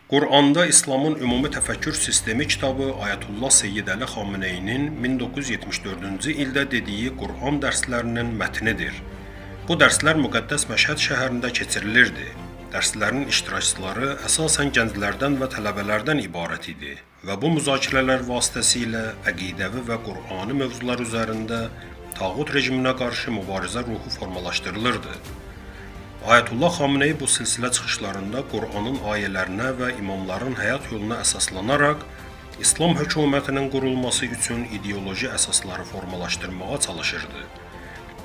Quranda İslamın Ümumi Təfəkkür Sistemi kitabı Ayətullah Seyyid Əli Xameneyinin 1974-cü ildə dediyi Quran dərslərinin mətnidir. Bu dərslər müqəddəs Məşhəd şəhərində keçirilirdi. Dərslərin iştirakçıları əsasən gənclərdən və tələbələrdən ibarət idi və bu müzakirələr vasitəsilə əqidəvi və Qurani mövzular üzərində tağut rejiminə qarşı mübarizə ruhu formalaşdırılırdı. Ayətullah Xameneyi bu silsilə çıxışlarında Qur'anın ayələrinə və imamların həyat yoluna əsaslanaraq İslam hökumətinin qurulması üçün ideoloji əsasları formalaşdırmağa çalışırdı.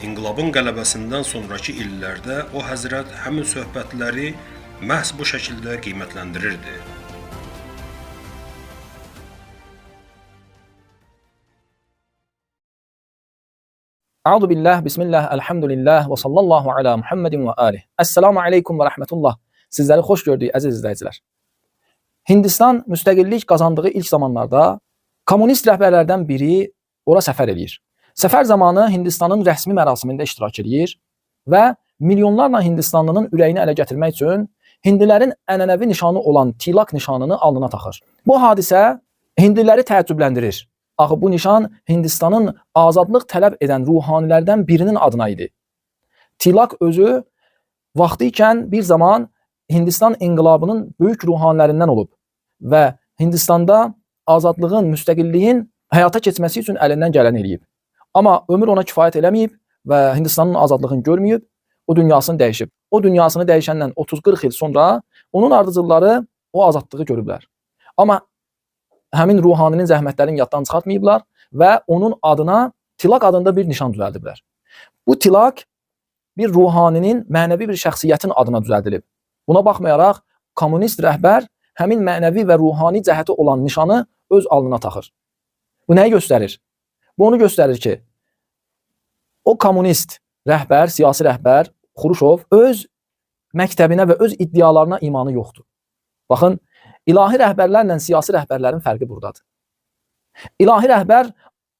İnqilabın qələbəsindən sonraki illərdə o həzrət həmin söhbətləri məhz bu şəkildə qiymətləndirirdi. Euzu billah, bismillah, elhamdülillah və sallallahu ala Muhammedin və alih. Esselamu aleykum və rəhmətullah. Sizləri xoş gördük əziz izləyicilər. Hindistan müstəqillik qazandığı ilk zamanlarda kommunist rəhbərlərdən biri ora səfər edir. Səfər zamanı Hindistanın rəsmi mərasimində iştirak edir və milyonlarla Hindistanlının ürəyini ələ gətirmək üçün hindilərin ənənəvi nişanı olan tilak nişanını alnına taxır. Bu hadisə hindiləri təəccübləndirir. Axı bu nişan Hindistanın azadlıq tələb edən ruhanilərdən birinin adına idi. Tilak özü vaxtı ikən bir zaman Hindistan inqilabının böyük ruhanilərindən olub və Hindistanda azadlığın, müstəqilliyin həyata keçməsi üçün əlindən gələn eləyib. Amma ömür ona kifayət eləməyib və Hindistanın azadlığını görməyib, o dünyasını dəyişib. O dünyasını dəyişəndən 30-40 il sonra onun ardıcılları o azadlığı görüblər. Amma həmin ruhaninin zəhmətlərini yaddan çıxartmayıblar və onun adına tilak adında bir nişan düzəldiblər. Bu tilak bir ruhaninin, mənəvi bir şəxsiyyətin adına düzəldilib. Buna baxmayaraq, kommunist rəhbər həmin mənəvi və ruhani cəhəti olan nişanı öz alnına taxır. Bu nəyi göstərir? Bu onu göstərir ki, o kommunist rəhbər, siyasi rəhbər, Xuruşov öz məktəbinə və öz iddialarına imanı yoxdur. Baxın, İlahi rəhbərlərlə siyasi rəhbərlərin fərqi buradadır. İlahi rəhbər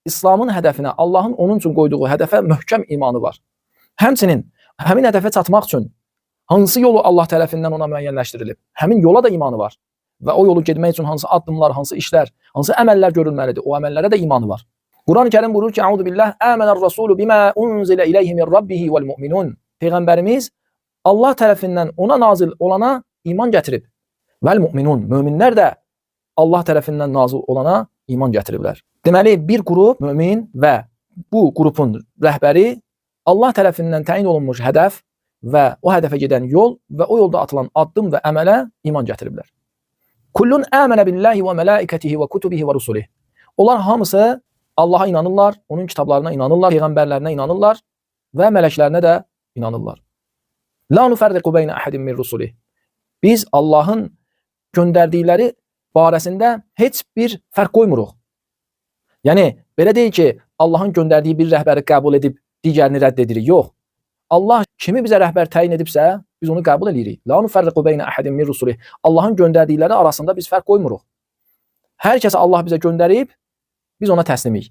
İslamın hədəfinə, Allahın onun üçün qoyduğu hədəfə möhkəm imanı var. Həmçinin həmin hədəfə çatmaq üçün hansı yolu Allah tərəfindən ona müəyyənləşdirilib, həmin yola da imanı var. Və o yolu getmək üçün hansı addımlar, hansı işlər, hansı əməllər görülməlidir, o əməllərə də imanı var. Quran-ı Kərim buyurur ki, Euzu billah, Âmenər-Rasûlu bimâ unzilə ileyhi min rabbihi vel-mu'minun. Peyğəmbərimiz Allah tərəfindən ona nazil olana iman gətirib. Vəl-mu'minun, möminlər də Allah tərəfindən nazil olana iman gətiriblər. Deməli, bir qrup mömin və bu qrupun rəhbəri Allah tərəfindən təyin olunmuş hədəf və o hədəfə gedən yol və o yolda atılan addım və əmələ iman gətiriblər. Kullun âmenə billahi və mələikətihi və kutubihi və rusulihi. Onlar hamısı Allaha inanırlar, onun kitablarına inanırlar, peyğəmbərlərinə inanırlar və mələklərinə də inanırlar. La nufarriqu beynə əhədin min rusulihi. Biz Allahın göndərdikləri barəsində heç bir fərq qoymuruq. Yəni, belə deyil ki, Allahın göndərdiyi bir rəhbəri qəbul edib digərini rədd edirik. Yox. Allah kimi bizə rəhbər təyin edibsə, biz onu qəbul edirik. La nufarriqu beynə əhədin min rusulihi. Allahın göndərdikləri arasında biz fərq qoymuruq. Hər kəsə Allah bizə göndərib, biz ona təslimik.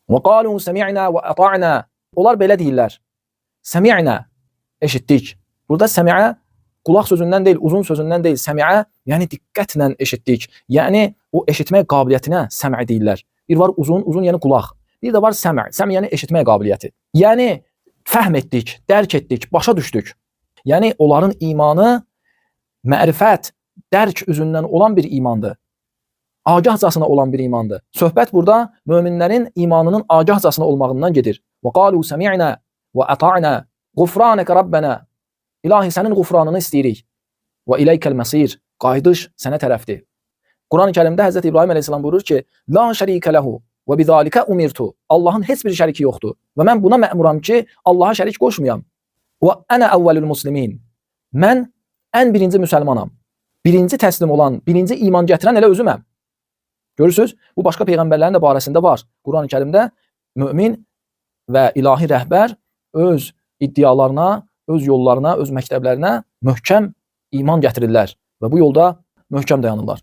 Və qalu səmi'na və ata'na. Onlar belə deyirlər. Səmi'na, eşitdik. Burada səmi'ə qulaq sözündən deyil, uzun sözündən deyil, səmi'ə, yəni diqqətlə eşitdik. Yəni o eşitmək qabiliyyətinə səm'i deyirlər. Bir var uzun, yəni qulaq. Bir də var səm'i, səm'i yəni eşitmək qabiliyyəti. Yəni fəhm etdik, dərk etdik, başa düşdük. Yəni onların imanı mərifət, dərk üzündən olan bir imandır. Agahcasına olan bir imandır. Söhbət burada möminlərin imanının agahcasına olmağından gedir. Və qalu səmi'na və ata'na ğufranəkə rabbənə. İlahi, sənin qufranını istəyirik. Və iləykəl məsir. Qayıdış sənə tərəfdir. Quran-ı Kərimdə Həzrət İbrahim əleyhissalam buyurur ki, La şərikə ləhu və bizalikə umirtu. Allahın heç bir şəriki yoxdur. Və mən buna məmuram ki, Allaha şərik qoşmayam. Və ənə əvvəlül muslimin. Mən ən birinci müsəlmanam. Birinci təslim olan, birinci iman gətirən elə özüməm. Görürsünüz, bu başqa peyğəmbərlərin də barəsində var. Quran-ı Kərimdə mömin və ilahi rəhbər öz iddialarına, öz yollarına, öz məktəblərinə möhkəm iman gətirirlər və bu yolda möhkəm dayanırlar.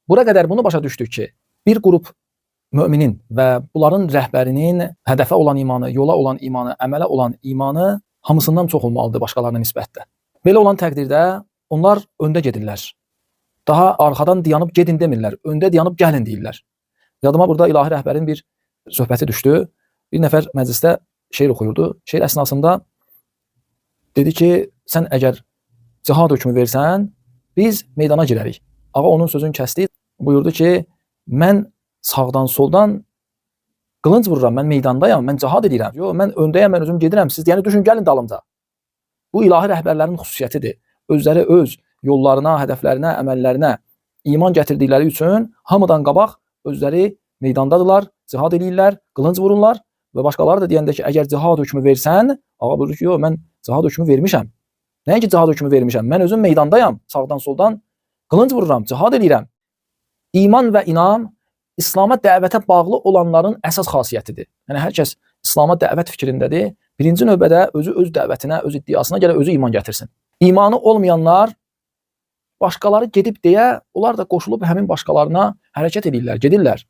Bura qədər bunu başa düşdük ki, bir qrup müminin və bunların rəhbərinin hədəfə olan imanı, yola olan imanı, əmələ olan imanı hamısından çox olmalıdır başqalarına nisbətdə. Belə olan təqdirdə onlar öndə gedirlər. Daha arxadan dayanıb gedin demirlər, öndə dayanıb gəlin deyirlər. Yadıma burada ilahi rəhbərin bir söhbəti düşdü. Bir nəfər məclisdə şeir oxuyurdu. Şeir əsnasında dedi ki, sən əgər cihad hökmü versən, biz meydana girərik. Ağa onun sözünü kəsdi. Buyurdu ki, mən sağdan soldan qılınc vururam, mən meydandayam, mən cihad edirəm. Yox, mən öndəyəm, mən özüm gedirəm. Siz deyəni düşün, gəlin dalımca. Bu ilahi rəhbərlərin xüsusiyyətidir. Özləri öz yollarına, hədəflərinə, əməllərinə iman gətirdikləri üçün hamıdan qabaq özləri meydandadırlar, cihad edirlər, qılınc vururlar və başqaları da deyəndə ki, əgər cihad hökmü versən, ağa buyurur ki, yox, mən cihad hökmü vermişəm. Nəinki cihad hökmü vermişəm, mən özüm meydandayam, sağdan soldan qılınc vururam, cihad edirəm. İman və inam İslam'a dəvətə bağlı olanların əsas xasiyyətidir. Yəni hər kəs İslam'a dəvət fikrindədir. Birinci növbədə özü öz dəvətinə, öz iddiasına görə özü iman gətirsin. İmanı olmayanlar başqaları gedib deyə, onlar da qoşulub həmin başqalarına hərəkət edirlər, gedirlər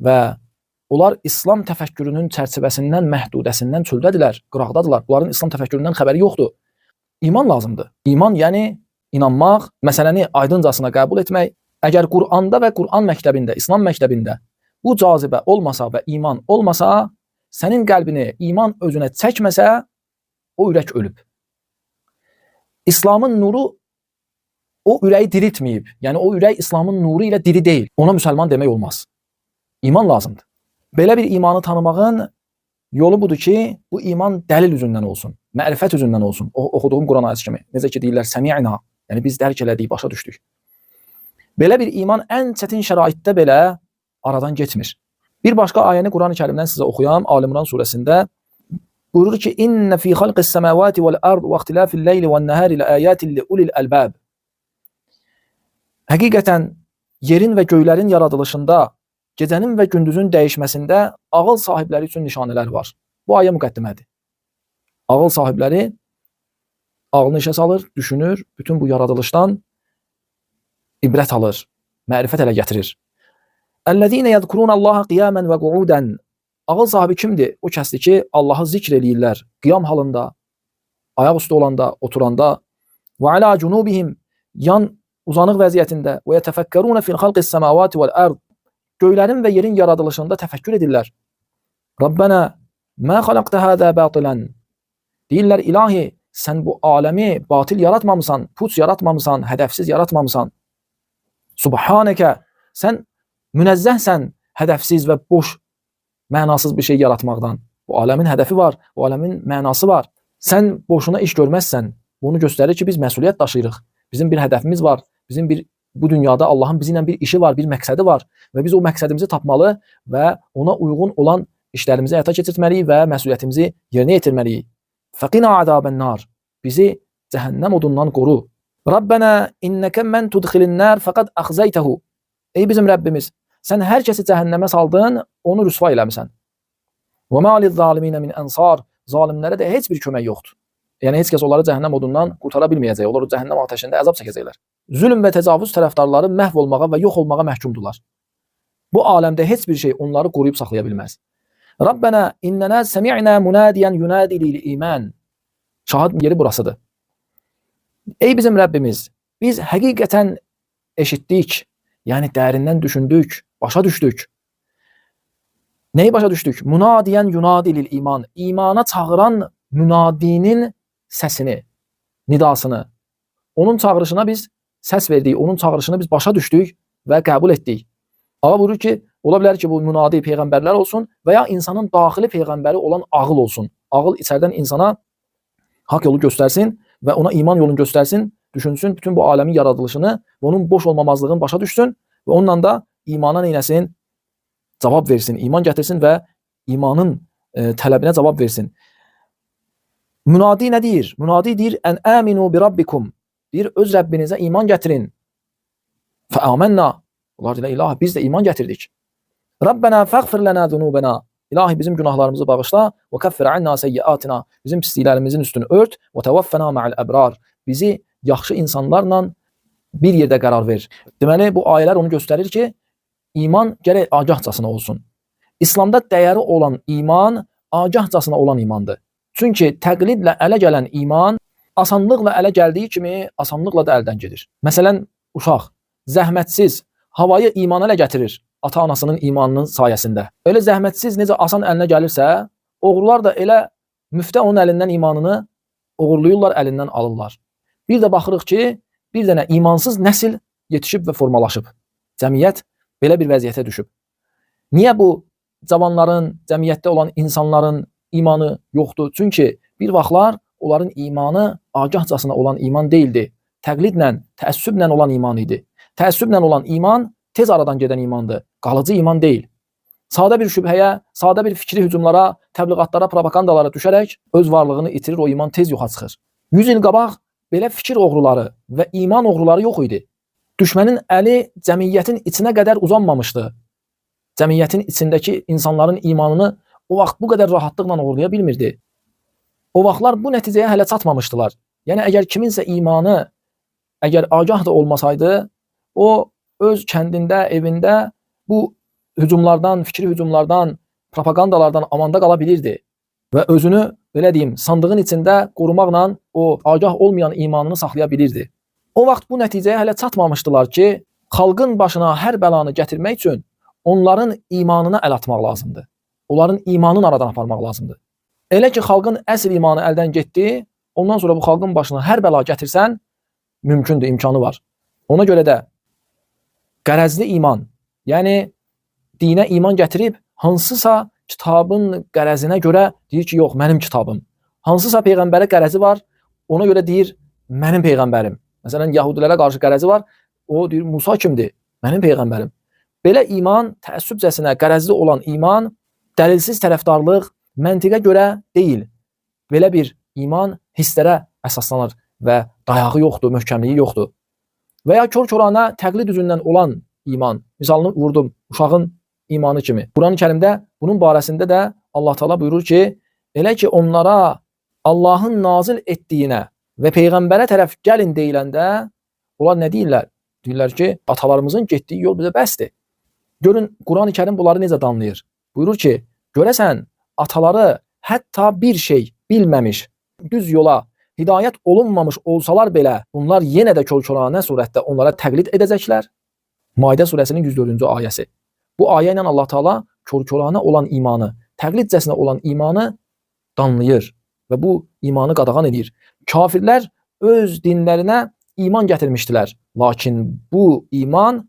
və onlar İslam təfəkkürünün çərçivəsindən, məhdudəsindən çöldədirlər, qıraqdadılar. Bunların İslam təfəkküründən xəbəri yoxdur. İman lazımdır. İman yəni inanmaq, məsələni aydıncasına qəbul etmək. Əgər Quranda və Quran məktəbində, İslam məktəbində bu cazibə olmasa və iman olmasa, sənin qəlbini iman özünə çəkməsə, o ürək ölüb. İslamın nuru o ürəyi diriltməyib. Yəni o ürək İslamın nuru ilə diri deyil. Ona müsəlman demək olmaz. İman lazımdır. Belə bir imanı tanımağın yolu budur ki, bu iman dəlil üzündən olsun, mərifət üzündən olsun. Oxuduğum Quran ayəsi kimi. Necə ki deyirlər, səmi'na. Yəni biz dərk elədik, başa düşdük. Belə bir iman ən çətin şəraitdə belə aradan getmir. Bir başqa ayəni Quran-ı Kərimdən sizə oxuyam. Ali İmran surəsində buyurur ki, İnnə fī xalqis səmavati vəl-ard və ixtilafil leyli vən-nəhari ləayatin liulil əlbab. Həqiqətən yerin və göylərin yaradılışında, gecənin və gündüzün dəyişməsində ağıl sahibləri üçün nişanələr var. Bu ayə müqəddimədir. Ağıl sahibləri ağlını işə salır, düşünür, bütün bu yaradılışdan ibrət alır, mərifət ələ gətirir. Əllezîne yezkurunallaha qiyamen və qu'udan. Ağıl sahibi kimdir? O kəsdir ki, Allahı zikr eləyirlər qiyam halında, ayaq üstə olanda, oturanda və alə cunubihim, yan uzanıq vəziyyətində və yetefekkerun fil xalqis semawati vel ard. Göylərin və yerin yaradılışında təfəkkür edirlər. Rabbana ma xalaqta hada batilan. Deyirlər, ilahi, sən bu aləmi batil yaratmamısan, puç yaratmamısan, hədəfsiz yaratmamısan. Subhanəkə, sən münezzəhsən hədəfsiz və boş, mənasız bir şey yaratmaqdan. Bu aləmin hədəfi var, bu aləmin mənası var. Sən boşuna iş görməzsən. Bunu göstərir ki, biz məsuliyyət daşıyırıq. Bizim bir hədəfimiz var. Bizim bu dünyada Allahın bizi ilə bir işi var, bir məqsədi var və biz o məqsədimizi tapmalı və ona uyğun olan işlərimizi həyata keçirtməliyik və məsuliyyətimizi yerinə yetirməliyik. Fəqina azabən nar. Bizi cəhənnəm odundan qoru. Rabbana innaka men tudkhilin nar faqad akhzaytahu. Ey bizim Rəbbimiz, sən hər kəsi cəhənnəmə saldın, onu rüsva eləmisən. Və ma liz-zalimin min ansar. Zalimlərə də heç bir kömək yoxdur. Yəni heç kəs onları cəhənnəm odundan qurtara bilməyəcək. Onlar cəhənnəm ateşində əzab çəkəcəklər. Zülm və təcavüz tərəfdarları məhv olmağa və yox olmağa məhkumdular. Bu aləmdə heç bir şey onları qoruyub saxlaya bilməz. Rabbana innana sami'na munadiyan yunadi lil-iman. Şahid yeri burasıdır. Ey bizim Rəbbimiz, biz həqiqətən eşitdik, yəni dərindən düşündük, başa düşdük. Nəyi başa düşdük? Munadiyan yunadi lil-iman. İmana çağıran münadinin səsini, nidasını. Onun çağırışına biz səs verdik, onun çağırışını biz başa düşdük və qəbul etdik. Ağa buyurur ki, ola bilər ki, bu münadi peyğəmbərlər olsun və ya insanın daxili peyğəmbəri olan ağıl olsun. Ağıl içərdən insana haqq yolu göstərsin və ona iman yolunu göstərsin, düşünsün bütün bu aləmin yaradılışını və onun boş olmamazlığını başa düşsün və onunla da imana neynəsin? Cavab versin, iman gətirsin və imanın tələbinə cavab versin. Münadi nə deyir? Münadi deyir, ən əminu bi rabbikum. Deyir, öz Rəbbinizə iman gətirin. Fəamənna. Onlar deyirlər, ilahi, biz də iman gətirdik. Rabbena fəğfir lənə zunubena. İlahi, bizim günahlarımızı bağışla. Və kəffir anna seyyiatina. Bizim pisliklərimizin üstünü ört. Və təvəffəna ma'al əbrar. Bizi yaxşı insanlarla bir yerdə qərar ver. Deməli, bu ayələr onu göstərir ki, iman gərək agahcasına olsun. İslamda dəyəri olan iman agahcasına olan imandır. Çünki təqlidlə ələ gələn iman asanlıqla ələ gəldiyi kimi asanlıqla da əldən gedir. Məsələn, uşaq zəhmətsiz havayı imana ələ gətirir ata-anasının imanının sayəsində. Elə zəhmətsiz necə asan əlinə gəlirsə, oğrular da elə müftə onun əlindən imanını oğurluyurlar, əlindən alırlar. Bir də baxırıq ki, bir dənə imansız nəsil yetişib və formalaşıb. Cəmiyyət belə bir vəziyyətə düşüb. Niyə bu cavanların, cəmiyyətdə olan insanların imanı yoxdur? Çünki bir vaxtlar onların imanı agahcasına olan iman deyildi. Təqlidlə, təəssüblə olan iman idi. Təəssüblə olan iman tez aradan gedən imandır. Qalıcı iman deyil. Sadə bir şübhəyə, sadə bir fikri hücumlara, təbliğatlara, propagandalara düşərək öz varlığını itirir, o iman tez yoxa çıxır. 100 il qabaq belə fikir oğruları və iman oğruları yox idi. Düşmənin əli cəmiyyətin içinə qədər uzanmamışdı. Cəmiyyətin içindəki insanların imanını o vaxt bu qədər rahatlıqla oğurlaya bilmirdi. O vaxtlar bu nəticəyə hələ çatmamışdılar. Yəni əgər kiminsə imanı əgər agah da olmasaydı, o öz kəndində, evində bu hücumlardan, fikri hücumlardan, propagandalardan amanda qala bilirdi və özünü belə deyim, sandığın içində qorumaqla o agah olmayan imanını saxlaya bilirdi. O vaxt bu nəticəyə hələ çatmamışdılar ki, xalqın başına hər bəlanı gətirmək üçün onların imanına əl atmaq lazımdır. Onların imanını aradan aparmaq lazımdır. Elə ki, xalqın əsl imanı əldən getdi, ondan sonra bu xalqın başına hər bəla gətirsən, mümkündür, imkanı var. Ona görə də qərəzli iman, yəni dinə iman gətirib, hansısa kitabın qərəzinə görə deyir ki, yox, mənim kitabım. Hansısa peyğəmbərə qərəzi var, ona görə deyir, mənim peyğəmbərim. Məsələn, Yahudilərə qarşı qərəzi var, o deyir, Musa kimdir? Mənim peyğəmbərim. Belə iman, təəssübcəsinə qərəzli olan iman, dəlilsiz tərəfdarlıq, məntiqə görə deyil. Belə bir iman hisslərə əsaslanır və dayağı yoxdur, möhkəmliyi yoxdur. Və ya kör-körana təqlid üzündən olan iman, misalını vurdum, uşağın imanı kimi. Quran-ı Kərimdə bunun barəsində də Allah Teala buyurur ki, elə ki onlara Allahın nazil etdiyinə və peyğəmbərə tərəf gəlin deyiləndə, onlar nə deyirlər? Deyirlər ki, atalarımızın getdiyi yol bizə bəsdir. Görün, Quran-ı Kərim bunları necə danlayır? Buyurur ki, görəsən, ataları hətta bir şey bilməmiş, düz yola hidayət olunmamış olsalar belə, bunlar yenə də kör-körana surətdə onlara təqlid edəcəklər. Maidə surəsinin 104-cü ayəsi. Bu ayə ilə Allah Teala kör-körana olan imanı, təqlidcəsinə olan imanı danlayır və bu imanı qadağan edir. Kafirlər öz dinlərinə iman gətirmişdilər, lakin bu iman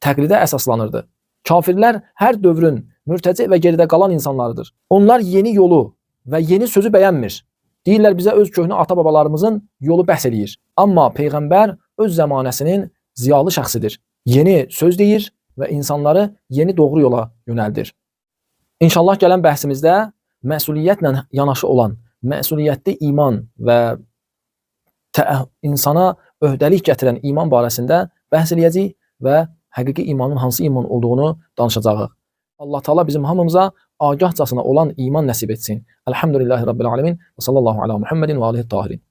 təqlidə əsaslanırdı. Kafirlər hər dövrün mürtəci və geridə qalan insanlarıdır. Onlar yeni yolu və yeni sözü bəyənmir. Deyirlər, bizə öz köhnə ata-babalarımızın yolu bəhs eləyir. Amma Peyğəmbər öz zəmanəsinin ziyalı şəxsidir. Yeni söz deyir və insanları yeni doğru yola yönəldir. İnşallah gələn bəhsimizdə məsuliyyətlə yanaşı olan, məsuliyyətli iman və insana öhdəlik gətirən iman barəsində bəhs eləyəcəyik və həqiqi imanın hansı iman olduğunu danışacağıq. Allah Teala bizim hamımıza agahcasına olan iman nəsib etsin. Elhamdülillahi Rabbil alemin və sallallahu ala Muhammedin və alihi tahirin.